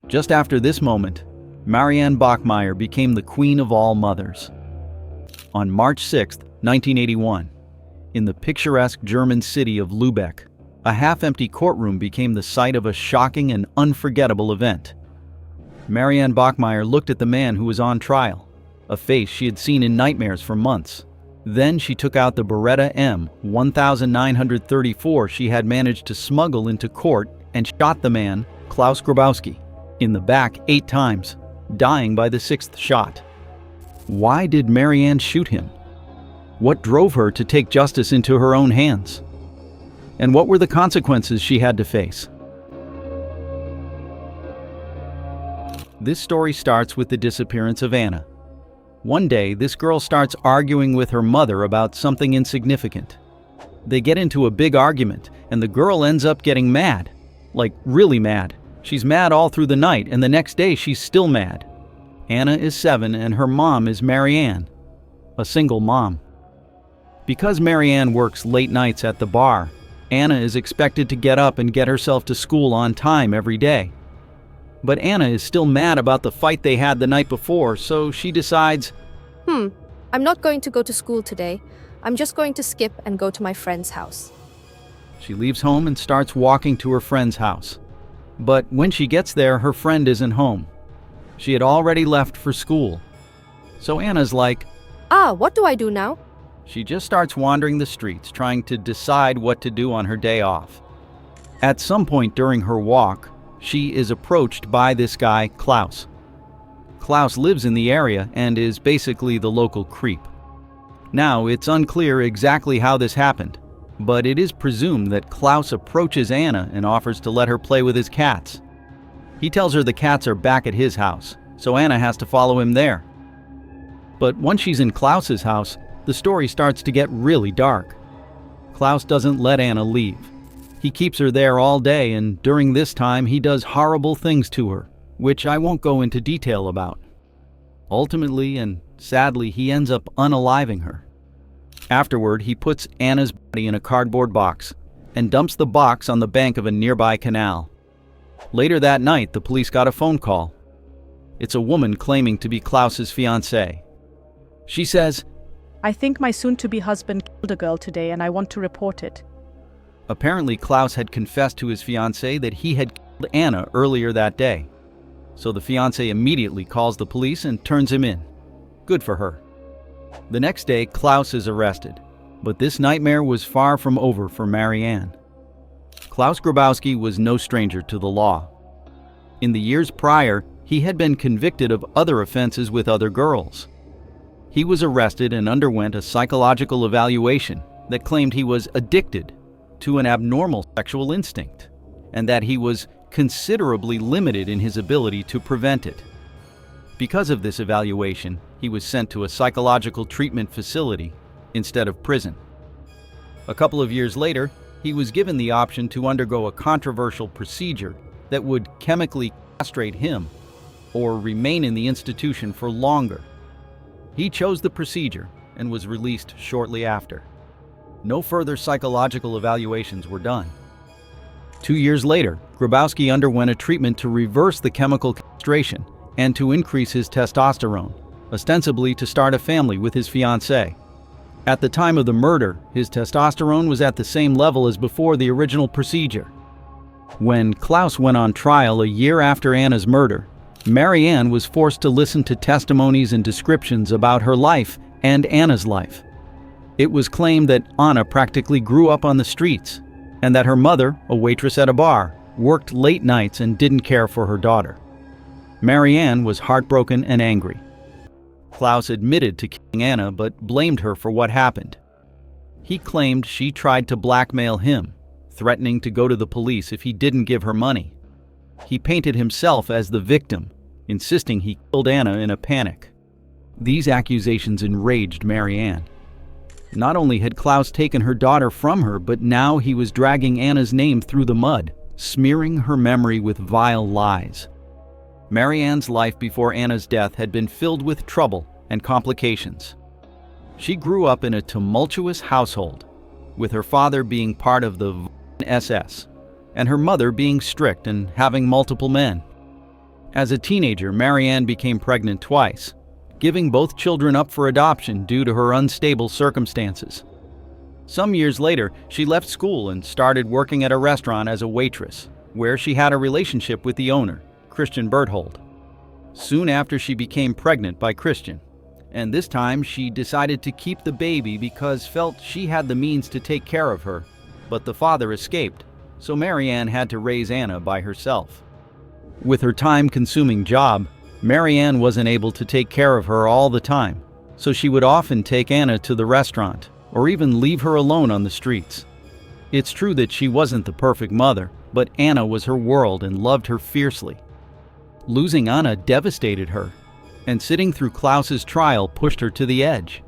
Just after this moment, Marianne Bachmeier became the queen of all mothers. On March 6, 1981, in the picturesque German city of Lübeck, a half-empty courtroom became the site of a shocking and unforgettable event. Marianne Bachmeier looked at the man who was on trial, a face she had seen in nightmares for months. Then she took out the Beretta M1934 she had managed to smuggle into court and shot the man, Klaus Grabowski, in the back 8 times, dying by the 6th shot. Why did Marianne shoot him? What drove her to take justice into her own hands? And what were the consequences she had to face? This story starts with the disappearance of Anna. One day, this girl starts arguing with her mother about something insignificant. They get into a big argument, and the girl ends up getting mad. Like, really mad. She's mad all through the night, and the next day she's still mad. Anna is 7, and her mom is Marianne, a single mom. Because Marianne works late nights at the bar, Anna is expected to get up and get herself to school on time every day. But Anna is still mad about the fight they had the night before, so she decides, I'm not going to go to school today. I'm just going to skip and go to my friend's house. She leaves home and starts walking to her friend's house. But when she gets there, her friend isn't home. She had already left for school. So Anna's like, What do I do now? She just starts wandering the streets, trying to decide what to do on her day off. At some point during her walk, she is approached by this guy, Klaus. Klaus lives in the area and is basically the local creep. Now, it's unclear exactly how this happened, but it is presumed that Klaus approaches Anna and offers to let her play with his cats. He tells her the cats are back at his house, so Anna has to follow him there. But once she's in Klaus's house, the story starts to get really dark. Klaus doesn't let Anna leave. He keeps her there all day, and during this time he does horrible things to her, which I won't go into detail about. Ultimately, and sadly, he ends up unaliving her. Afterward, he puts Anna's body in a cardboard box and dumps the box on the bank of a nearby canal. Later that night, the police got a phone call. It's a woman claiming to be Klaus's fiancée. She says, I think my soon-to-be husband killed a girl today and I want to report it. Apparently, Klaus had confessed to his fiancée that he had killed Anna earlier that day. So the fiancée immediately calls the police and turns him in. Good for her. The next day, Klaus is arrested. But this nightmare was far from over for Marianne. Klaus Grabowski was no stranger to the law. In the years prior, he had been convicted of other offenses with other girls. He was arrested and underwent a psychological evaluation that claimed he was addicted to an abnormal sexual instinct, and that he was considerably limited in his ability to prevent it. Because of this evaluation, he was sent to a psychological treatment facility instead of prison. A couple of years later, he was given the option to undergo a controversial procedure that would chemically castrate him or remain in the institution for longer. He chose the procedure and was released shortly after. No further psychological evaluations were done. 2 years later, Grabowski underwent a treatment to reverse the chemical castration and to increase his testosterone, ostensibly to start a family with his fiancée. At the time of the murder, his testosterone was at the same level as before the original procedure. When Klaus went on trial a year after Anna's murder, Marianne was forced to listen to testimonies and descriptions about her life and Anna's life. It was claimed that Anna practically grew up on the streets, and that her mother, a waitress at a bar, worked late nights and didn't care for her daughter. Marianne was heartbroken and angry. Klaus admitted to killing Anna but blamed her for what happened. He claimed she tried to blackmail him, threatening to go to the police if he didn't give her money. He painted himself as the victim, insisting he killed Anna in a panic. These accusations enraged Marianne. Not only had Klaus taken her daughter from her, but now he was dragging Anna's name through the mud, smearing her memory with vile lies. Marianne's life before Anna's death had been filled with trouble and complications. She grew up in a tumultuous household, with her father being part of the SS, and her mother being strict and having multiple men. As a teenager, Marianne became pregnant twice, giving both children up for adoption due to her unstable circumstances. Some years later, she left school and started working at a restaurant as a waitress, where she had a relationship with the owner, Christian Berthold. Soon after, she became pregnant by Christian, and this time she decided to keep the baby because felt she had the means to take care of her, but the father escaped, so Marianne had to raise Anna by herself. With her time-consuming job, Marianne wasn't able to take care of her all the time, so she would often take Anna to the restaurant or even leave her alone on the streets. It's true that she wasn't the perfect mother, but Anna was her world and loved her fiercely. Losing Anna devastated her, and sitting through Klaus's trial pushed her to the edge.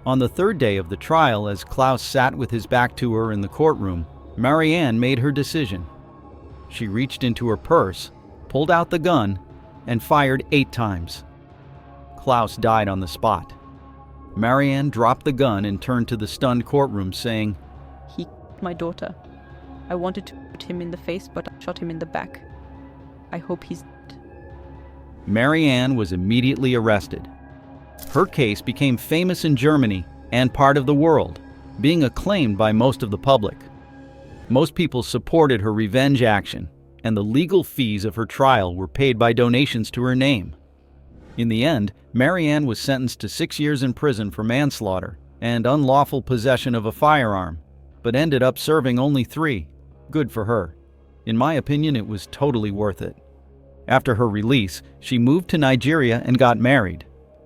On the third day of the trial, as Klaus sat with his back to her in the courtroom, Marianne made her decision. She reached into her purse, pulled out the gun, and fired 8 times. Klaus died on the spot. Marianne dropped the gun and turned to the stunned courtroom, saying, He killed my daughter. I wanted to shoot him in the face, but I shot him in the back. I hope he's dead. Marianne was immediately arrested. Her case became famous in Germany and part of the world, being acclaimed by most of the public. Most people supported her revenge action, and the legal fees of her trial were paid by donations to her name. In the end, Marianne was sentenced to 6 years in prison for manslaughter and unlawful possession of a firearm, but ended up serving only 3. Good for her. In my opinion, it was totally worth it. After her release, she moved to Nigeria and got married,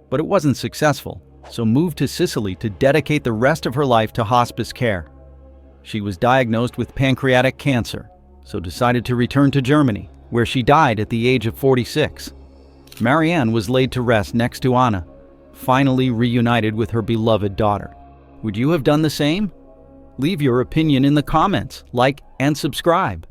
but it wasn't successful, so moved to Sicily to dedicate the rest of her life to hospice care. She was diagnosed with pancreatic cancer, so decided to return to Germany, where she died at the age of 46. Marianne was laid to rest next to Anna, finally reunited with her beloved daughter. Would you have done the same? Leave your opinion in the comments, like and subscribe.